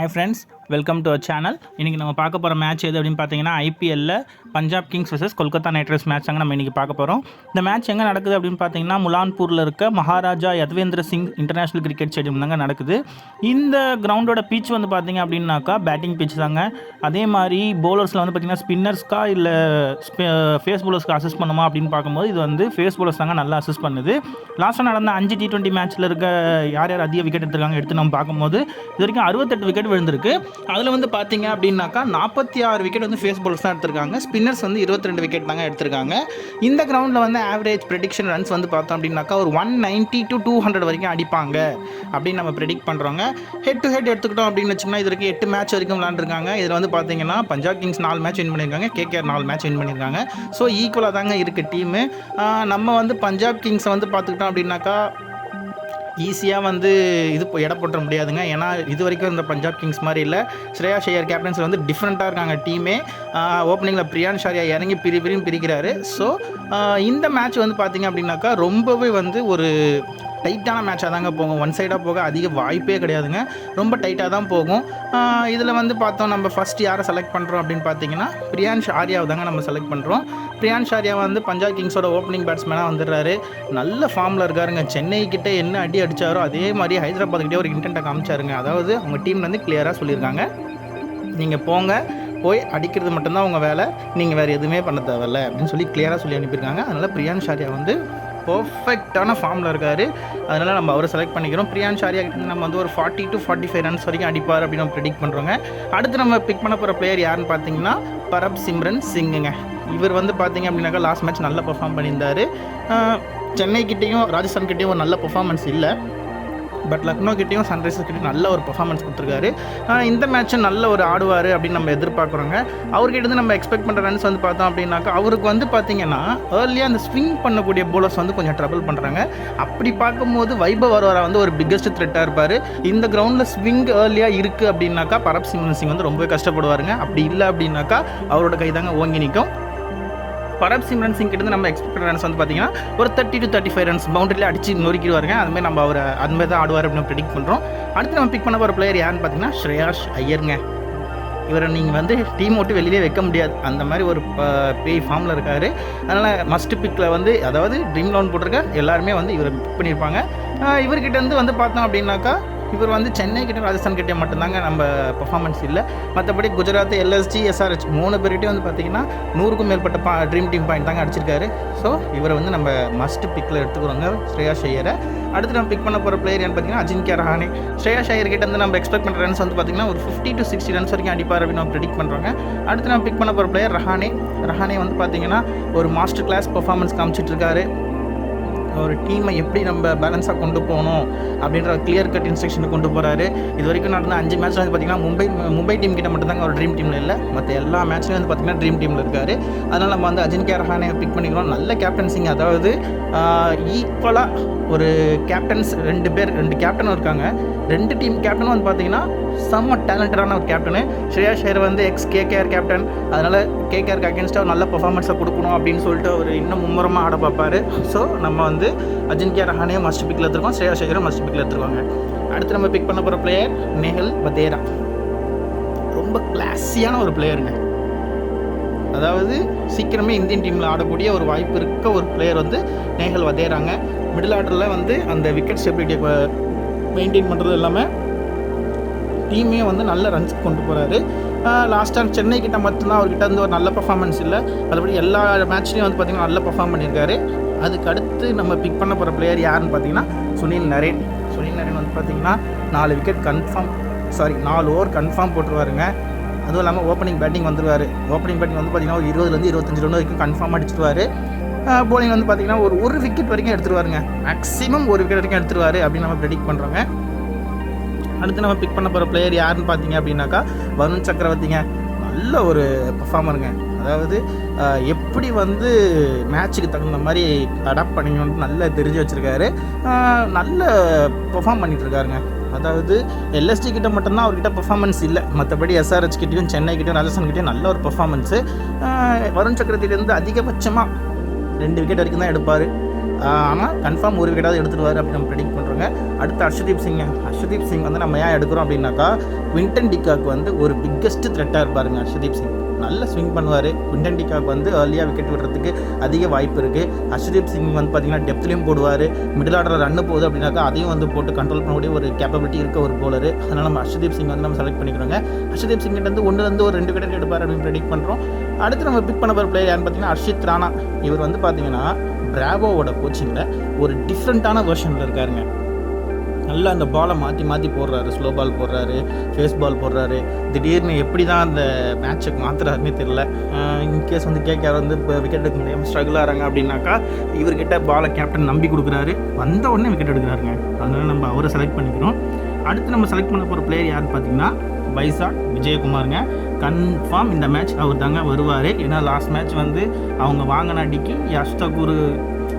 Hi friends, welcome to our channel. இன்றைக்கி நம்ம பார்க்க போகிற மேட்ச் எது அப்படின்னு பார்த்தீங்கன்னா ஐபிஎல்லில் Punjab kings vs Kolkata knight riders match அங்கே நம்ம இன்றைக்கி பார்க்க போகிறோம். இந்த மேட்ச் எங்கே நடக்குது அப்படின்னு பார்த்தீங்கன்னா முலான்பூரில் இருக்க Maharaja Yadavindra Singh international cricket stadium தாங்க நடக்குது. இந்த கிரவுண்டோட பிச் வந்து பார்த்தீங்க அப்படின்னாக்கா பேட்டிங் பிச் தாங்க. அதே மாதிரி பவுலர்ஸில் வந்து பார்த்திங்கன்னா ஸ்பின்னர்ஸ்க்கா இல்லை ஃபேஸ் பவுலர்ஸ்க்கு அசிஸ்ட் பண்ணுமா அப்படின்னு பார்க்கும்போது இது வந்து ஃபேஸ் பவுலர்ஸ் தாங்க நல்லா அசிஸ்ட் பண்ணுது. லாஸ்ட்டாக நடந்த 5 T20 மேட்ச்சில் இருக்க யார் யார் அதிக விக்கெட் எடுத்துருக்காங்க எடுத்து நம்ம பார்க்கும்போது இது வரைக்கும் 68 விக்கெட் விழுந்திருக்கு. அதில் வந்து பார்த்தீங்க அப்படின்னாக்கா 46 விக்கெட் வந்து ஃபேஸ் பவுலர்ஸ் தான் எடுத்திருக்காங்க. ஸ்பின்னர்ஸ் வந்து 22 விக்கெட் தாங்க எடுத்திருக்காங்க. இந்த கிரவுண்டில் வந்து ஆவரேஜ் ப்ரெடிக்ஷன் ரன்ஸ் வந்து பார்த்தோம் அப்படின்னாக்கா ஒரு 190 to 200 வரைக்கும் அடிப்பாங்க அப்படின்னு நம்ம ப்ரெடிக்ட் பண்ணுறோங்க. ஹெட் டு ஹெட் எடுத்துக்கிட்டோம் அப்படின்னு வச்சிங்கன்னா இது வரைக்கும் 8 மேட்ச் வரைக்கும் விளாண்டுருக்காங்க. இதில் வந்து பார்த்தீங்கன்னா பஞ்சாப் கிங்ஸ் 4 மேட்ச் வின் பண்ணியிருக்காங்க, KKR 4 மேட்ச் வின் பண்ணியிருக்காங்க. ஸோ ஈக்குவலாக தாங்க இருக்குது டீமு. நம்ம வந்து பஞ்சாப் கிங்ஸை வந்து பார்த்துக்கிட்டோம் அப்படின்னாக்கா ஈஸியாக வந்து இது எடை போட்டுற முடியாதுங்க. ஏன்னா இது வரைக்கும் இந்த பஞ்சாப் கிங்ஸ் மாதிரி இல்லை. ஸ்ரேயாஸ் ஐயர் கேப்டன்ஸில் வந்து டிஃப்ரெண்ட்டாக இருக்காங்க டீமே. ஓப்பனிங்கில் பிரியான் ஷாரியா இறங்கி பிரிக்கிறாரு. ஸோ இந்த மேட்ச் வந்து பார்த்திங்க அப்படின்னாக்கா ரொம்பவே வந்து ஒரு டைட்டான மேட்சாக தாங்க போகும். ஒன் சைடாக போக அதிக வாய்ப்பே கிடையாதுங்க. ரொம்ப டைட்டாக தான் போகும். இதில் வந்து பார்த்தோம் நம்ம ஃபஸ்ட் யாரை செலக்ட் பண்ணுறோம் அப்படின்னு பார்த்தீங்கன்னா பிரியான் ஷாரியாவை தாங்க நம்ம செலக்ட் பண்ணுறோம். பிரியான் ஷாரியா வந்து பஞ்சாப் கிங்ஸோட ஓப்பனிங் பேட்ஸ்மேனாக வந்துடுறாரு. நல்ல ஃபார்மில் இருக்காருங்க. சென்னை கிட்டே என்ன அடி அடித்தாரோ அதே மாதிரி ஹைதராபாத்கிட்டே ஒரு இன்டென்ட்டை காமிச்சாருங்க. அதாவது அவங்க டீம்லேருந்து கிளியராக சொல்லியிருக்காங்க, நீங்கள் போய் அடிக்கிறது மட்டும்தான் உங்கள் வேலை, நீங்கள் வேறு எதுவுமே பண்ண தேவையில்லை அப்படின்னு சொல்லி கிளியராக சொல்லி அனுப்பியிருக்காங்க. அதனால் பிரியான் ஷாரியா வந்து பர்ஃபெக்டான ஃபார்மில் இருக்கார். அதனால் நம்ம அவரை செலக்ட் பண்ணிக்கிறோம். பிரியான் ஷாரியா கிட்ட நம்ம வந்து ஒரு 40 to 45 ரன்ஸ் வரைக்கும் அடிப்பார் அப்படின்னு நம்ம ப்ரெடிக்ட் பண்ணுறோங்க. அடுத்து நம்ம பிக் பண்ண போகிற பிளேயர் யாருன்னு பார்த்தீங்கன்னா பரப்சிம்ரன் சிங்குங்க. இவர் வந்து பார்த்தீங்க அப்படின்னாக்கா லாஸ்ட் மேட்ச் நல்லா பெர்ஃபார்ம் பண்ணியிருந்தார். சென்னைக்கிட்டேயும் ராஜஸ்தான்கிட்டேயும் ஒரு நல்ல பெர்ஃபார்மன்ஸ் இல்லை, பட் லக்னோ கிட்டேயும் சன்ரைசர்ஸ் கிட்டேயும் நல்ல ஒரு பெர்ஃபார்மன்ஸ் கொடுத்துருக்காரு. இந்த மேட்ச்சும் நல்ல ஒரு ஆடுவார் அப்படின்னு நம்ம எதிர்பார்க்குறோங்க. அவர்கிட்ட நம்ம எக்ஸ்பெக்ட் பண்ணுற ரன்ஸ் வந்து பார்த்தோம் அப்படின்னாக்கா அவருக்கு வந்து பார்த்திங்கன்னா ஏர்லியாக அந்த ஸ்விங் பண்ணக்கூடிய போலர்ஸ் வந்து கொஞ்சம் ட்ரபிள் பண்ணுறாங்க. அப்படி பார்க்கும்போது வைபவ் அரோரா வந்து ஒரு பிக்கஸ்ட் த்ரெட்டாக இருப்பார். இந்த கிரவுண்டில் ஸ்விங் ஏர்லியாக இருக்குது அப்படின்னாக்கா பரப்சிம்ரன் சிங் வந்து ரொம்பவே கஷ்டப்படுவாருங்க. அப்படி இல்லை அப்படின்னாக்கா அவரோட கை தாங்க ஓங்கி நிற்கும். பரப்சிம்ரன் சிங் கிட்ட நம்ம எக்ஸ்பெக்ட் ரன்ஸ் வந்து பார்த்தீங்கன்னா ஒரு 30 to 35 ரன்ஸ் பவுண்டரியில் அடிச்சு நொறுக்கிடுவாருங்க. அதுமாதிரி நம்ம அவர் அதுமாதிரி தான் ஆடுவார் அப்படின்னு ப்ரெடிக்ட் பண்ணுறோம். அடுத்து நம்ம பிக் பண்ண போகிற பிளேயர் யாருன்னு பார்த்தீங்கன்னா ஸ்ரேயாஸ் ஐயருங்க. இவரை நீங்கள் வந்து டீம் விட்டு வெளியே வைக்க முடியாது, அந்த மாதிரி ஒரு பேய் ஃபார்மில் இருக்கார். அதனால் மஸ்ட் பிக்கில் வந்து அதாவது ட்ரீம் லோன் போட்டிருக்க எல்லாருமே வந்து இவரை பிக் பண்ணியிருப்பாங்க. இவர்கிட்ட வந்து பார்த்தோம் அப்படின்னாக்கா இவர் வந்து சென்னை கிட்டே ராஜஸ்தான் கிட்டே மட்டும்தாங்க நம்ம பர்ஃபார்மன்ஸ் இல்லை. மற்றபடி குஜராத், LSG, SRH 3 பேர்கிட்டே வந்து பார்த்திங்கன்னா 100க்கும் மேற்பட்ட ட்ரீம் டீம் பாயிண்ட் தாங்க அடிச்சிருக்காரு. ஸோ இவரை வந்து நம்ம மஸ்ட் பிக்கில் எடுத்துக்கிறோங்க ஸ்ரேயாஸ் ஐயரை. அடுத்து நம்ம பிக் பண்ண போகிற பிளேயர் ஏன்னு பார்த்தீங்கன்னா அஜின்க்யா ரஹானே. ஸ்ரேயாஸ் ஐயர் கிட்ட வந்து நம்ம எக்ஸ்பெக்ட் பண்ணுற ரன்ஸ் வந்து பார்த்திங்கன்னா ஒரு 50 to 60 ரன்ஸ் வரைக்கும் அடிப்பார் அப்படின்னு நம்ம ப்ரெடிக்ட் பண்ணுறாங்க. அடுத்து நம்ம பிக் பண்ண போகிற பிளேயர் ரஹானே வந்து பார்த்திங்கன்னா ஒரு மாஸ்டர் கிளாஸ் பர்ஃபார்மன்ஸ் காமிச்சிட்ருக்காரு. ஒரு டீமை எப்படி நம்ம பேலன்ஸாக கொண்டு போகணும் அப்படின்ற கிளியர் கட் இன்ஸ்ட்ரக்ஷனை கொண்டு போகிறாரு. இது வரைக்கும் நடந்த 5 மேட்ச்சில் வந்து பார்த்திங்கன்னா மும்பை டீம் கிட்ட மட்டும்தாங்க ஒரு ட்ரீம் டீமில் இல்லை, மற்ற எல்லா மேட்ச்லையும் வந்து பார்த்திங்கன்னா ட்ரீம் டீமில் இருக்கார். அதனால் நம்ம வந்து அஜின்க்யா ரஹானே பிக் பண்ணிக்கிறோம். நல்ல கேப்டன்சிங், அதாவது ஈக்குவலாக ஒரு கேப்டன்ஸ் 2 கேப்டனும் இருக்காங்க. 2 டீம் கேப்டனும் வந்து பார்த்திங்கன்னா செம்ம டேலண்டடான ஒரு கேப்டனு. ஸ்ரேயாஸ் ஐயர் வந்து KKR கேப்டன். அதனால் KKRக்கு அகேன்ஸ்டாக ஒரு நல்ல பெர்ஃபார்மன்ஸை கொடுக்கணும் அப்படின்னு சொல்லிட்டு அவர் இன்னும் மும்முரமாக ஆட பார்ப்பார். ஸோ நம்ம வந்து அஜின்க்யா ரஹானே மஸ்ட் பிக்கில் எடுத்துருக்கோம், ஸ்ரேயாஸ் ஐயரும் மஸ்ட் பிக்கில் எடுத்துருவாங்க. அடுத்து நம்ம பிக் பண்ண போகிற பிளேயர் நேஹல் வதேரா. ரொம்ப கிளாஸியான ஒரு பிளேயருங்க. அதாவது சீக்கிரமே இந்தியன் டீமில் ஆடக்கூடிய ஒரு வாய்ப்பு இருக்க ஒரு பிளேயர் வந்து நேஹல் வதேராங்க. மிடில் ஆர்டரில் வந்து அந்த விக்கெட் ஸ்டெபிலிட்டியை மெயின்டைன் பண்ணுறது இல்லாமல் டீமே வந்து நல்ல ரன்ஸ் கொண்டு போகிறாரு. லாஸ்ட்டாக சென்னை கிட்ட மட்டும்தான் அவர்கிட்ட வந்து ஒரு நல்ல பர்ஃபார்மன்ஸ் இல்லை, மற்றபடி எல்லா மேட்ச்லேயும் வந்து பார்த்திங்கன்னா நல்ல பர்ஃபார்ம் பண்ணியிருக்காரு. அதுக்கு அடுத்து நம்ம பிக் பண்ண போகிற பிளேயர் யாருன்னு பார்த்தீங்கன்னா சுனில் நரேன் வந்து பார்த்திங்கன்னா 4 விக்கெட் கன்ஃபார்ம் 4 ஓவர் கன்ஃபார்ம் போட்டுருவாருங்க. அதுவும் இல்லாமல் ஓப்பனிங் பேட்டிங் வந்துடுவார். ஓப்பனிங் பேட்டிங் வந்து பார்த்திங்கன்னா ஒரு 20 to 25 ரன் வரைக்கும் கன்ஃபார்ம் அடிச்சிடுவார். போலிங் வந்து பார்த்திங்கன்னா ஒரு விக்கெட் வரைக்கும் எடுத்துருவாருங்க. மேக்ஸிமம் 1 விக்கெட் வரைக்கும் எடுத்துருவார் அப்படின்னு நம்ம ப்ரெடிக்ட் பண்ணுறோங்க. அடுத்து நம்ம பிக் பண்ண போகிற பிளேயர் யாருன்னு பார்த்தீங்க அப்படின்னாக்கா வருண் சக்கரவர்த்திங்க. நல்ல ஒரு பர்ஃபார்மருங்க. அதாவது எப்படி வந்து மேட்ச்சுக்கு தகுந்த மாதிரி அடாப்ட் பண்ணிக்கணும்னு நல்லா தெரிஞ்சு வச்சுருக்காரு. நல்ல பெர்ஃபார்ம் பண்ணிகிட்ருக்காருங்க. அதாவது LSG கிட்ட மட்டும்தான் அவர்கிட்ட பெர்ஃபார்மன்ஸ் இல்லை, மற்றபடி SRH கிட்டேயும் சென்னை கிட்டேயும் ராஜஸ்தான் கிட்டேயும் நல்ல ஒரு பெர்ஃபார்மன்ஸு. வருண் சக்கரவர்த்தியிலேருந்து அதிகபட்சமாக 2 விக்கெட் வரைக்கும் தான் எடுப்பார். ஆனால் கன்ஃபார்ம் ஒரு விக்கெட்டாவது எடுத்துருவார் அப்படின்னு நம்ம ப்ரெடிக்ட் பண்ணுறோங்க. அடுத்து ஹர்ஷதீப் சிங் வந்து நம்ம ஏன் எடுக்கிறோம் அப்படின்னாக்கா குவிண்டன் டிகாக் வந்து ஒரு பிக்கஸ்ட் த்ரெட்டாக இருப்பாருங்க. ஹர்ஷதீப் சிங் நல்ல ஸ்விங் பண்ணுவார். குவிண்டன் டிகாக் வந்து ஏர்லியாக விக்கெட் விடுறதுக்கு அதிக வாய்ப்பு இருக்குது. ஹர்ஷதீப் சிங் வந்து பார்த்திங்கன்னா டெப்த்லேயும் போடுவார். மிடில் ஆர்டரில் ரன்னு போகுது அப்படின்னாக்கா அதையும் வந்து போட்டு கண்ட்ரோல் பண்ணக்கூடிய ஒரு கேப்பபிலிட்டி இருக்க ஒரு போலர். அதனால் நம்ம ஹர்ஷதீப் சிங் வந்து நம்ம செலக்ட் பண்ணிக்கிறோங்க. ஹர்ஷதீப் சிங் வந்து ஒன்றுலேருந்து ஒரு 2 விக்கெட் எடுப்பார் அப்படின்னு ப்ரெடிக்ட் பண்ணுறோம். அடுத்து நம்ம பிக் பண்ண போகிற பிளேயர் யாருன்னு பார்த்தீங்கன்னா ஹர்ஷித் ராணா. இவர் வந்து பார்த்தீங்கன்னா பிராவோட கோச்சிங்கில் ஒரு டிஃப்ரெண்ட்டான வெர்ஷனில் இருக்காருங்க. நல்லா அந்த பாலை மாற்றி போடுறாரு. ஸ்லோ பால் போடுறாரு, ஃபேஸ் பால் போடுறாரு. திடீர்னு எப்படி தான் அந்த மேட்சை மாற்றுறாருன்னே தெரில. இன்கேஸ் வந்து கேகேஆர் வந்து இப்போ விக்கெட் எடுக்க முடியாமல் ஸ்ட்ரகிள் ஆகிறாங்க அப்படின்னாக்கா இவர்கிட்ட பாலை கேப்டன் நம்பி கொடுக்குறாரு. வந்த உடனே விக்கெட் எடுக்கிறாருங்க. அதனால் நம்ம அவரை செலக்ட் பண்ணிக்கிறோம். அடுத்து நம்ம செலக்ட் பண்ண போகிற பிளேயர் யாருன்னு பார்த்தீங்கன்னா வைசாக் விஜயகுமாருங்க. கன்ஃபார்ம் இந்த மேட்ச் அவர் தாங்க வருவார். ஏன்னா லாஸ்ட் மேட்ச் வந்து அவங்க வாங்கின அடிக்கு யஷ் தக்கூர்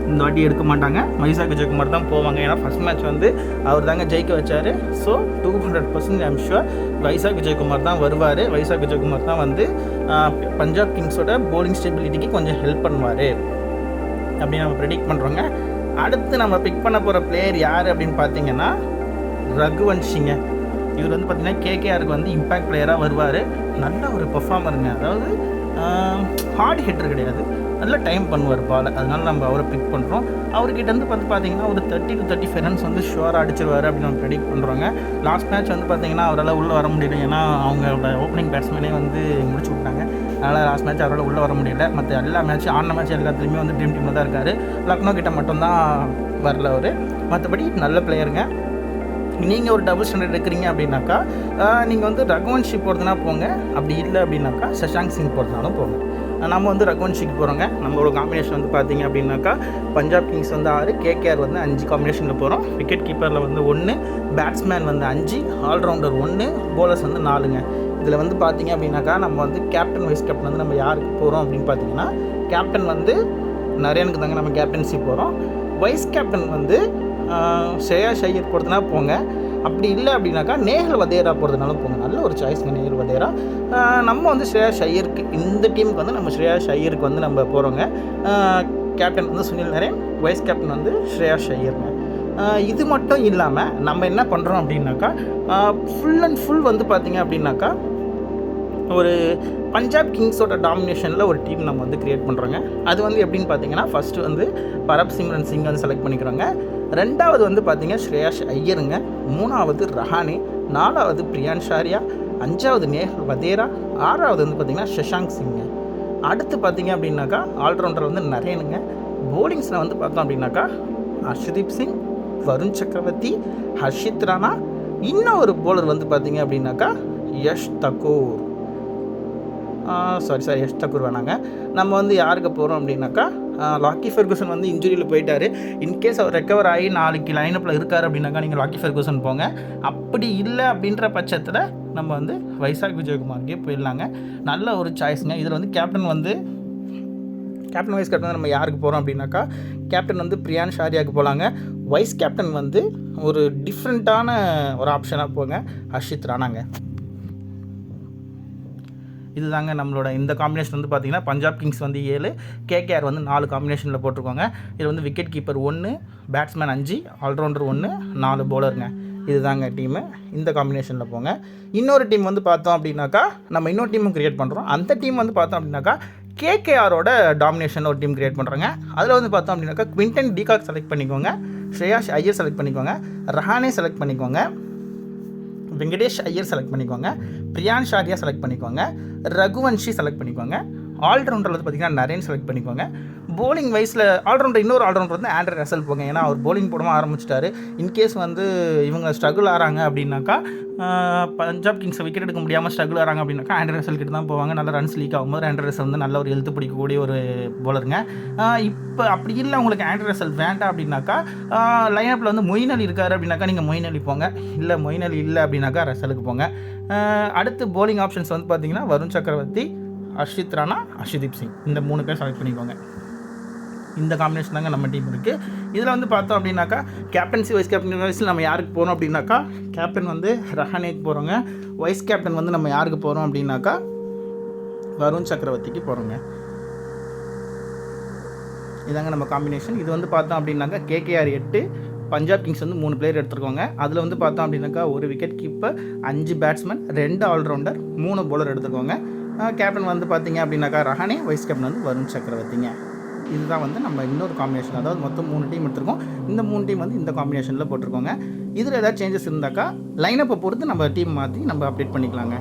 இந்த வாட்டி எடுக்க மாட்டாங்க. வைசாக் விஜயகுமார் தான் போவாங்க. ஏன்னா ஃபஸ்ட் மேட்ச் வந்து அவர் தாங்க ஜெயிக்க வச்சார். So 200% I'm sure Vaisakh Vijayakumar தான் வருவார். வைசாக் விஜயகுமார் தான் வந்து பஞ்சாப் கிங்ஸோட போலிங் ஸ்டெபிலிட்டிக்கு கொஞ்சம் ஹெல்ப் பண்ணுவார் அப்படின்னு நம்ம ப்ரெடிக்ட் பண்ணுறோங்க. அடுத்து நம்ம பிக் பண்ண போகிற பிளேயர் யார் அப்படின்னு பார்த்தீங்கன்னா ரகுவன்ஷிங்க. இவர் வந்து பார்த்திங்கன்னா கேகேஆருக்கு வந்து இம்பேக்ட் பிளேயராக வருவார். நல்ல ஒரு பெர்ஃபார்மருங்க. அதாவது ஹார்ட் ஹிட்டர் கிடையாது, நல்ல டைம் பண்ணுவார் பால். அதனால நம்ம அவரை பிக் பண்ணுறோம். அவர்கிட்ட வந்து பார்த்தீங்கன்னா ஒரு 30 to 35 ரன்ஸ் வந்து ஷுவராக அடிச்சிருவார் அப்படின்னு நம்ம ப்ரெடிக்ட் பண்ணுறோங்க. லாஸ்ட் மேட்ச் வந்து பார்த்திங்கன்னா அவரால் உள்ளே வர முடியல. ஏன்னா அவங்களோட ஓப்பனிங் பேட்ஸ்மேனே வந்து முடிச்சு விட்டாங்க. அதனால் லாஸ்ட் மேட்ச் அவரால் உள்ளே வர முடியல. மற்ற எல்லா மேட்ச்சும் ஆன மேட்ச் எல்லாத்துலேயுமே வந்து ட்ரீம் டீமில் தான் இருக்கார். லக்னோ கிட்ட மட்டும்தான் வரல அவர். மற்றபடி நல்ல பிளேயருங்க. நீங்கள் ஒரு டபுள் ஸ்டாண்டர்ட் எடுக்கிறீங்க அப்படின்னாக்கா நீங்கள் வந்து ரகுவன்ஷி போகிறதுனா போங்க. அப்படி இல்லை அப்படின்னாக்கா சஷாங்க் சிங் போகிறதுனாலும் போங்க. நம்ம வந்து ரகுவன்ஷிக்கு போகிறோங்க. நம்மளோட காம்பினேஷன் வந்து பார்த்தீங்க அப்படின்னாக்கா பஞ்சாப் கிங்ஸ் வந்து 6, கேகேஆர் வந்து 5 காம்பினேஷனில் போகிறோம். விக்கெட் கீப்பரில் வந்து 1, பேட்ஸ்மேன் வந்து 5, ஆல்ரவுண்டர் 1, போலர்ஸ் வந்து 4ங்க. இதில் வந்து பார்த்தீங்க அப்படின்னாக்கா நம்ம வந்து கேப்டன் வைஸ் கேப்டன் வந்து நம்ம யாருக்கு போகிறோம் அப்படின்னு பார்த்தீங்கன்னா கேப்டன் வந்து நரேனுக்கு தாங்க நம்ம கேப்டன்சி போகிறோம். வைஸ் கேப்டன் வந்து ஸ்ரேயாஸ் ஐயர் போகிறதுனா போங்க. அப்படி இல்லை அப்படின்னாக்கா நேஹல் வதேரா போகிறதுனாலும் போங்க. நல்ல ஒரு சாய்ஸ்ங்க நேஹல் வதேரா. நம்ம வந்து ஸ்ரேயாஸ் ஐயருக்கு இந்த டீமுக்கு வந்து நம்ம ஸ்ரேயாஸ் ஐயருக்கு வந்து நம்ம போகிறோங்க. கேப்டன் வந்து சுனில் நரேன், வைஸ் கேப்டன் வந்து ஸ்ரேயாஸ் ஐயருங்க. இது மட்டும் இல்லாமல் நம்ம என்ன பண்ணுறோம் அப்படின்னாக்கா ஃபுல் அண்ட் ஃபுல் வந்து பார்த்திங்க அப்படின்னாக்கா ஒரு பஞ்சாப் கிங்ஸோட டாமினேஷனில் ஒரு டீம் நம்ம வந்து க்ரியேட் பண்ணுறோங்க. அது வந்து எப்படின்னு பார்த்தீங்கன்னா ஃபஸ்ட்டு வந்து பரப் சிம்ரன் சிங் வந்து செலக்ட் பண்ணிக்கிறோங்க. 2வது வந்து பார்த்திங்கன்னா ஸ்ரேயாஸ் ஐயருங்க. 3வது ரஹானே, 4வது பிரியான் ஷாரியா, 5வது நேஹல் வதேரா, 6வது வந்து பார்த்திங்கன்னா சஷாங்க் சிங்க. அடுத்து பார்த்திங்க அப்படின்னாக்கா ஆல்ரவுண்டர் வந்து நரேனுங்க. போலிங்ஸில் வந்து பார்த்தோம் அப்படின்னாக்கா ஹர்ஷதீப் சிங், வருண் சக்கரவர்த்தி, ஹர்ஷித் ராணா, இன்னும் ஒரு போலர் வந்து பார்த்திங்க அப்படின்னாக்கா யஷ் தக்கூர். யஷ் தக்கூர் வேணாங்க. நம்ம வந்து யாருக்கு போகிறோம் அப்படின்னாக்கா லாக்கி ஃபெர்குசன் வந்து இன்ஜுரியில் போயிட்டார். இன்கேஸ் அவர் ரெக்கவர் ஆகி நாளைக்கு லைனப்பில் இருக்கார் அப்படின்னாக்கா நீங்கள் லாக்கி ஃபெர்குசன் போங்க. அப்படி இல்லை அப்படின்ற பட்சத்தில் நம்ம வந்து வைசாக் விஜயகுமார்க்கே போயிடலாங்க. நல்ல ஒரு சாய்ஸுங்க. இதில் வந்து கேப்டன் வைஸ் கேப்டன் நம்ம யாருக்கு போகிறோம் அப்படின்னாக்கா கேப்டன் வந்து பிரியான் ஷாரியாவுக்கு போகலாங்க. வைஸ் கேப்டன் வந்து ஒரு டிஃப்ரெண்ட்டான ஒரு ஆப்ஷனாக போங்க, ஹர்ஷித் ராணாங்க. இது தாங்க நம்மளோட இந்த காம்பினேஷன் வந்து பார்த்திங்கன்னா பஞ்சாப் கிங்ஸ் வந்து 7, கேகேஆர் வந்து 4 காம்பினேஷனில் போட்டிருக்கோங்க. இது வந்து விக்கெட் கீப்பர் 1, பேட்ஸ்மேன் 5, ஆல்ரவுண்டர் 1, 4 போலருங்க. இது தாங்க டீமு. இந்த காம்பினேஷனில் போங்க. இன்னொரு டீம் வந்து பார்த்தோம் அப்படின்னாக்கா நம்ம இன்னொரு டீமும் க்ரியேட் பண்ணுறோம். அந்த டீம் வந்து பார்த்தோம் அப்படின்னாக்கா கேகேஆரோட டாமினேஷனில் ஒரு டீம் க்ரியேட் பண்ணுறாங்க. அதில் வந்து பார்த்தோம் அப்படின்னாக்கா குவிண்டன் டிகாக் செலக்ட் பண்ணிக்கோங்க, ஸ்ரேயாஸ் ஐயர் செலக்ட் பண்ணிக்கோங்க, ரஹானே செலக்ட் பண்ணிக்கோங்க, வெங்கடேஷ் ஐயர் செலக்ட் பண்ணிக்கோங்க, பிரியான் ஷாரியா செலக்ட் பண்ணிக்கோங்க, ரகுவன்ஷி செலக்ட் பண்ணிக்கோங்க. ஆல்ரவுண்டர் வந்து பார்த்திங்கன்னா நரேன் செலக்ட் பண்ணிக்கோங்க. போலிங் வைஸில் இன்னொரு ஆல்ரவுண்டர் வந்து ஆண்ட்ரே ரசல் போங்க. ஏன்னா அவர் போலிங் போடாமல் ஆரம்பிச்சிட்டாரு. இன்கேஸ் வந்து இவங்க ஸ்ட்ரகிள் ஆகிறாங்க அப்படின்னாக்கா பஞ்சாப் கிங்ஸை விக்கெட் எடுக்க முடியாமல் ஸ்ட்ரகிள் ஆகிறாங்க அப்படின்னாக்கா ஆண்ட்ரே ரசல் கிட்ட தான் போவாங்க. நல்ல ரன்ஸ் லீக் ஆகும்போது ஆண்ட்ரே ரசல் வந்து நல்ல ஒரு எழுத்து பிடிக்கக்கூடிய ஒரு போலருங்க. இப்போ அப்படி இல்லை உங்களுக்கு ஆண்ட்ரே ரசல் வேண்டாம் அப்படின்னாக்கா லைனப்பில் வந்து மொயின் அலி இருக்கார் அப்படின்னாக்கா நீங்கள் மொயின் அலி போங்க. இல்லை மொயின் அலி இல்லை அப்படின்னாக்கா ரசலுக்கு போங்க. அடுத்து போலிங் ஆப்ஷன்ஸ் வந்து பார்த்திங்கன்னா வருண் சக்கரவர்த்தி, ஹர்ஷித் ராணா, ஹர்ஷதீப் சிங், இந்த 3 பேர் செலக்ட் பண்ணிக்கோங்க. இந்த காம்பினேஷன் தாங்க நம்ம டீம் இருக்குது. இதில் வந்து பார்த்தோம் அப்படின்னாக்கா கேப்டன்சி வைஸ் கேப்டன் வைஸில் நம்ம யாருக்கு போகிறோம் அப்படின்னாக்கா கேப்டன் வந்து ரஹானேக்கு போகிறோங்க. வைஸ் கேப்டன் வந்து நம்ம யாருக்கு போகிறோம் அப்படின்னாக்கா வருண் சக்கரவர்த்திக்கு போகிறோங்க. இதாங்க நம்ம காம்பினேஷன். இது வந்து பார்த்தோம் அப்படின்னாக்கா கேகேஆர் 8, பஞ்சாப் கிங்ஸ் வந்து 3 பிளேயர் எடுத்துருக்கோங்க. அதில் வந்து பார்த்தோம் அப்படின்னாக்கா ஒரு wicket keeper, 5 batsman, 2 allrounder, 3 bowler எடுத்துருக்கோங்க. கேப்டன் வந்து பார்த்தீங்க அப்படின்னாக்கா ரஹானே, வைஸ் கேப்டன் வந்து வருண் சக்கரவர்த்திங்க. இதுதான் வந்து நம்ம இன்னொரு காம்பினேஷன், அதாவது மொத்தம் 3 டீம் எடுத்துருக்கோம். இந்த 3 டீம் வந்து இந்த காம்பினேஷனில் போட்டிருக்கோங்க. இதில் ஏதாவது சேஞ்சஸ் இருந்தாக்கா லைனப்பை பொறுத்து நம்ம டீம் மாற்றி நம்ம அப்டேட் பண்ணிக்கலாங்க.